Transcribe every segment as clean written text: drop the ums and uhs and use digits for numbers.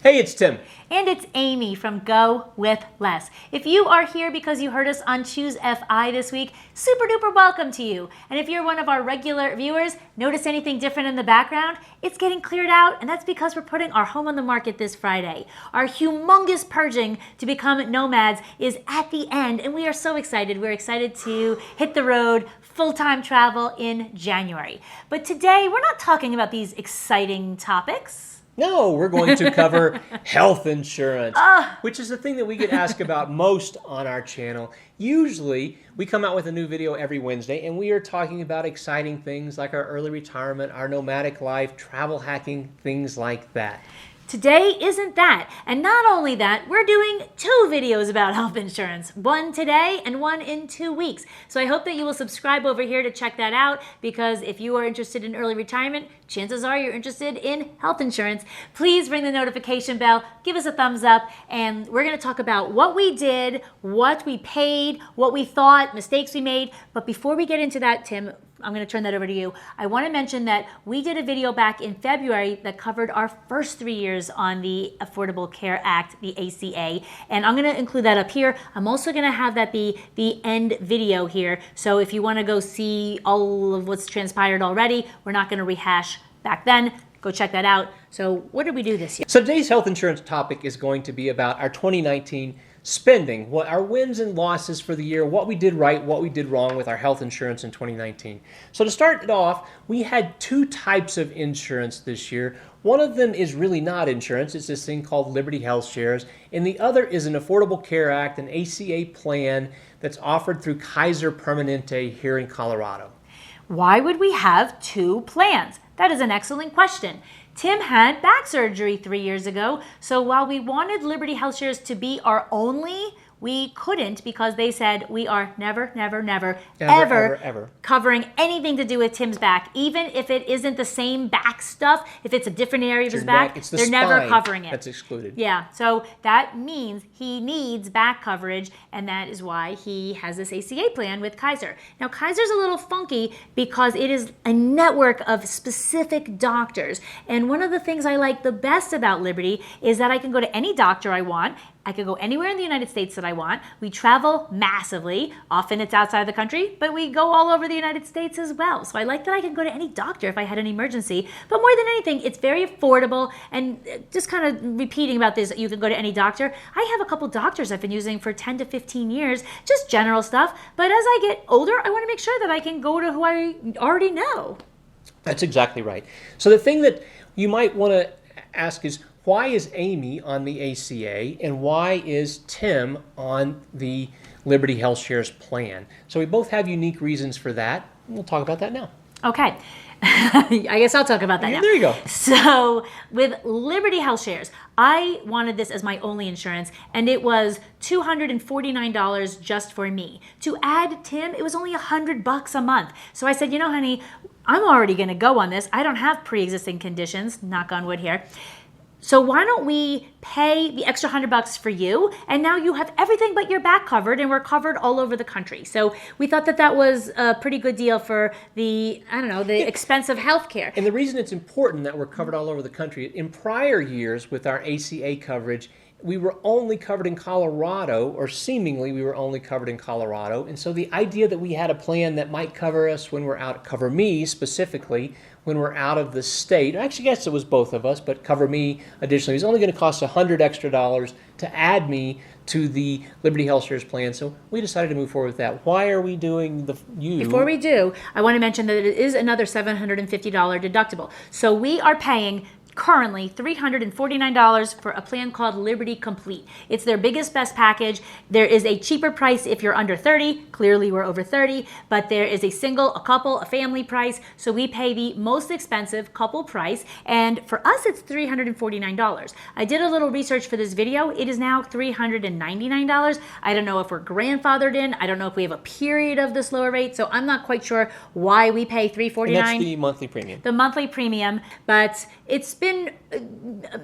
Hey, it's Tim. And it's Amy from GoWithLess. If you are here because you heard us on Choose FI this week, super duper welcome to you. And if you're one of our regular viewers, notice anything different in the background? It's getting cleared out, and that's because we're putting our home on the market this Friday. Our humongous purging to become nomads is at the end, and we are so excited. We're excited to hit the road, full-time travel in January. But today, we're not talking about these exciting topics. No, we're going to cover health insurance, which is the thing that we get asked about most on our channel. Usually, we come out with a new video every Wednesday, and we are talking about exciting things like our early retirement, our nomadic life, travel hacking, things like that. Today isn't that. And not only that, we're doing 2 videos about health insurance. One today and one in 2 weeks. So I hope that you will subscribe over here to check that out, because if you are interested in early retirement, chances are you're interested in health insurance. Please ring the notification bell, give us a thumbs up, and we're going to talk about what we did, what we paid, what we thought, mistakes we made. But before we get into that, Tim, I'm going to turn that over to you. I want to mention that we did a video back in February that covered our first 3 years on the Affordable Care Act, the ACA, and I'm going to include that up here. I'm also going to have that be the end video here. So if you want to go see all of what's transpired already, we're not going to rehash back then. Go check that out. So what did we do this year? So today's health insurance topic is going to be about our 2019 spending, what our wins and losses for the year, what we did right, what we did wrong with our health insurance in 2019. So to start it off, we had 2 types of insurance this year. One of them is really not insurance. It's this thing called Liberty Healthshare, and the other is an Affordable Care Act, an ACA plan that's offered through Kaiser Permanente here in Colorado. Why would we have 2 plans? That is an excellent question. Tim had back surgery 3 years ago, so while we wanted Liberty Healthshare to be our only, we couldn't, because they said we are never covering anything to do with Tim's back, even if it isn't the same back stuff. If it's a different area of his back, they're never covering it. That's excluded. Yeah, so that means he needs back coverage, and that is why he has this ACA plan with Kaiser. Now, Kaiser's a little funky because it is a network of specific doctors, and one of the things I like the best about Liberty is that I can go to any doctor I want. I could go anywhere in the United States that I want. We travel massively. Often it's outside the country, but we go all over the United States as well. So I like that I can go to any doctor if I had an emergency. But more than anything, it's very affordable. And just kind of repeating about this, you can go to any doctor. I have a couple doctors I've been using for 10 to 15 years, just general stuff. But as I get older, I want to make sure that I can go to who I already know. That's exactly right. So the thing that you might want to ask is, why is Amy on the ACA and why is Tim on the Liberty Healthshare's plan? So we both have unique reasons for that. We'll talk about that now. Okay. I guess I'll talk about that now. There you go. So with Liberty Healthshare, I wanted this as my only insurance, and it was $249 just for me. To add Tim, it was only $100 a month. So I said, you know, honey, I'm already going to go on this. I don't have pre-existing conditions, knock on wood here. So why don't we pay the extra $100 for you, and now you have everything but your back covered, and we're covered all over the country. So we thought that that was a pretty good deal for the, the expensive health care. And the reason it's important that we're covered all over the country, in prior years with our ACA coverage, we were only covered in Colorado, or seemingly we were only covered in Colorado. And so the idea that we had a plan that might cover us when we're out, cover me specifically, when we're out of the state, actually, I guess it was both of us, but cover me additionally, it was only going to cost $100 extra to add me to the Liberty Healthshare's plan. So we decided to move forward with that. Why are we doing Before we do, I want to mention that it is another $750 deductible. So we are paying currently $349 for a plan called Liberty Complete. It's their biggest, best package. There is a cheaper price if you're under 30. Clearly we're over 30, but there is a single, a couple, a family price. So we pay the most expensive couple price, and for us it's $349. I did a little research for this video. It is now $399. I don't know if we're grandfathered in. I don't know if we have a period of this lower rate, so I'm not quite sure why we pay $349. And that's the monthly premium. The monthly premium, but it's been we're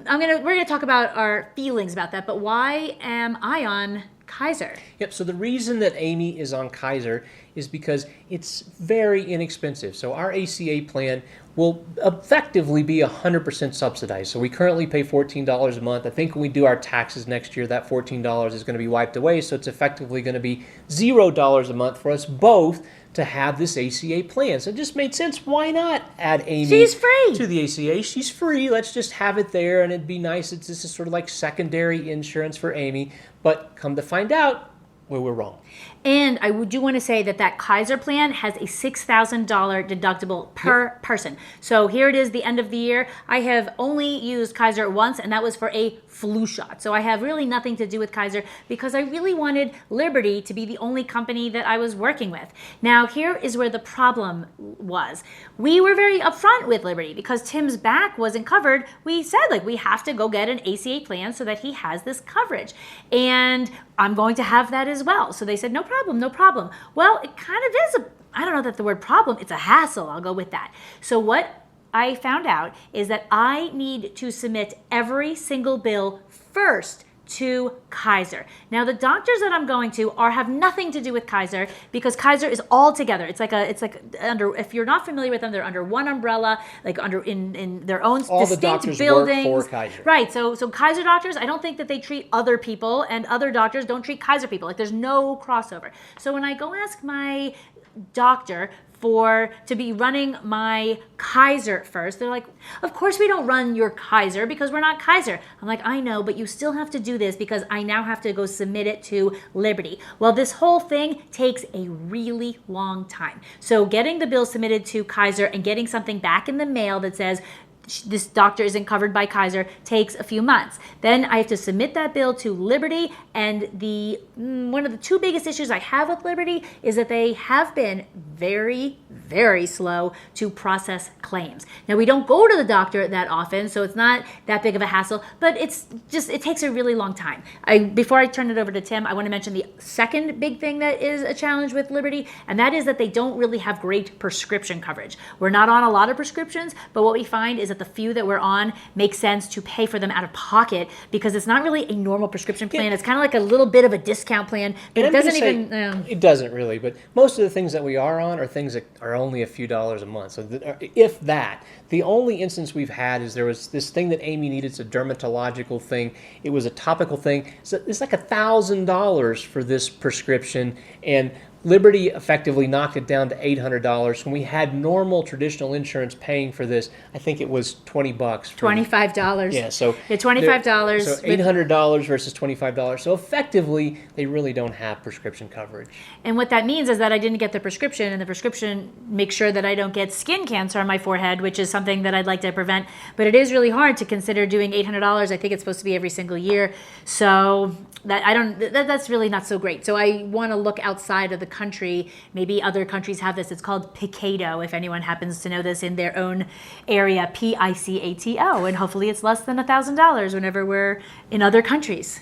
gonna talk about our feelings about that, but why am I on Kaiser. Yep, so the reason that Amy is on Kaiser is because it's very inexpensive. So our ACA plan will effectively be 100% subsidized. So we currently pay $14 a month. I think when we do our taxes next year, that $14 is going to be wiped away. So it's effectively going to be $0 a month for us both to have this ACA plan. So it just made sense. Why not add Amy She's free to the ACA? She's free. Let's just have it there, and it'd be nice. This is sort of like secondary insurance for Amy. But come to find out, we were wrong. And I do want to say that Kaiser plan has a $6,000 deductible per person. So here it is, the end of the year. I have only used Kaiser once, and that was for a flu shot. So I have really nothing to do with Kaiser because I really wanted Liberty to be the only company that I was working with. Now, here is where the problem was. We were very upfront with Liberty because Tim's back wasn't covered. We said, like, we have to go get an ACA plan so that he has this coverage. And I'm going to have that as well. So they said, no problem, no problem. Well, it kind of is I don't know that the word problem, it's a hassle. I'll go with that. So what I found out is that I need to submit every single bill first to Kaiser. Now, the doctors that I'm going to have nothing to do with Kaiser because Kaiser is all together. It's like under, if you're not familiar with them, they're under one umbrella, like under in their own all distinct the doctors buildings. work for Kaiser. Right. So Kaiser doctors, I don't think that they treat other people, and other doctors don't treat Kaiser people. Like, there's no crossover. So when I go ask my doctor to be running my Kaiser first, they're like, of course we don't run your Kaiser because we're not Kaiser. I'm like, I know, but you still have to do this because I now have to go submit it to Liberty. Well, this whole thing takes a really long time. So getting the bill submitted to Kaiser and getting something back in the mail that says this doctor isn't covered by Kaiser takes a few months. Then I have to submit that bill to Liberty, and one of the two biggest issues I have with Liberty is that they have been very, very slow to process claims. Now, we don't go to the doctor that often, so it's not that big of a hassle, but it takes a really long time. Before I turn it over to Tim, I want to mention the second big thing that is a challenge with Liberty, and that is that they don't really have great prescription coverage. We're not on a lot of prescriptions, but what we find is that the few that we're on makes sense to pay for them out of pocket because it's not really a normal prescription plan. Yeah. It's kind of like a little bit of a discount plan, but it doesn't even... It doesn't really, but most of the things that we are on are things that are only a few dollars a month. So if that, the only instance we've had is there was this thing that Amy needed. It's a dermatological thing. It was a topical thing. So it's like $1,000 for this prescription, and Liberty effectively knocked it down to $800. When we had normal traditional insurance paying for this, I think it was $20. $25. Yeah, so $25. So $800 versus $25. So effectively, they really don't have prescription coverage. And what that means is that I didn't get the prescription, and the prescription makes sure that I don't get skin cancer on my forehead, which is something that I'd like to prevent. But it is really hard to consider doing $800. I think it's supposed to be every single year. So that's really not so great. So I want to look outside of the country. Maybe other countries have this. It's called Picato, if anyone happens to know this in their own area, Picato, and hopefully it's less than $1,000 whenever we're in other countries.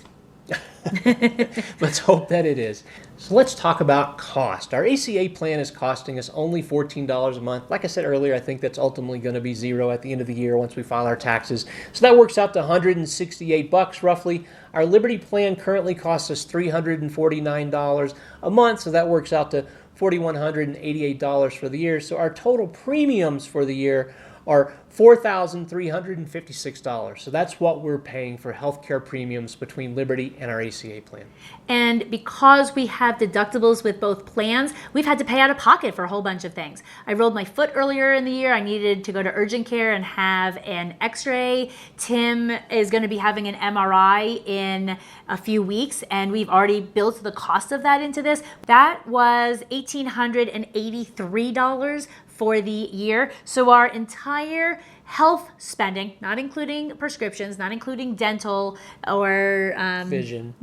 Let's hope that it is. So let's talk about cost. Our ACA plan is costing us only $14 a month. Like I said earlier, I think that's ultimately going to be $0 at the end of the year once we file our taxes. So that works out to $168 roughly. Our Liberty plan currently costs us $349 a month, so that works out to $4,188 for the year. So our total premiums for the year are $4,356. So that's what we're paying for healthcare premiums between Liberty and our ACA plan. And because we have deductibles with both plans, we've had to pay out of pocket for a whole bunch of things. I rolled my foot earlier in the year. I needed to go to urgent care and have an x-ray. Tim is going to be having an MRI in a few weeks, and we've already built the cost of that into this. That was $1,883 for the year. So our entire health spending, not including prescriptions, not including dental or vision,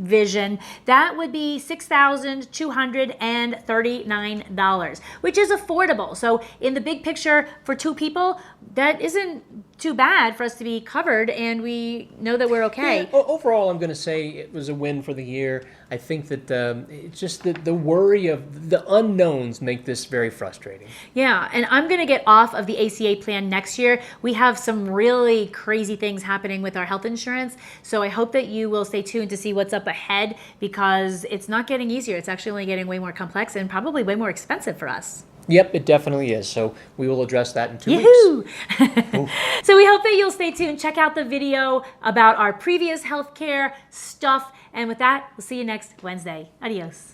that would be $6,239, which is affordable. So in the big picture for two people, that isn't too bad for us to be covered, and we know that we're okay. Yeah, overall, I'm going to say it was a win for the year. I think that it's just the worry of the unknowns make this very frustrating. Yeah, and I'm going to get off of the ACA plan next year. We have some really crazy things happening with our health insurance, so I hope that you will stay tuned to see what's up ahead, because it's not getting easier. It's actually only getting way more complex and probably way more expensive for us. Yep, it definitely is. So we will address that in 2 Yahoo! weeks. So we hope that you'll stay tuned. Check out the video about our previous healthcare stuff. And with that, we'll see you next Wednesday. Adios.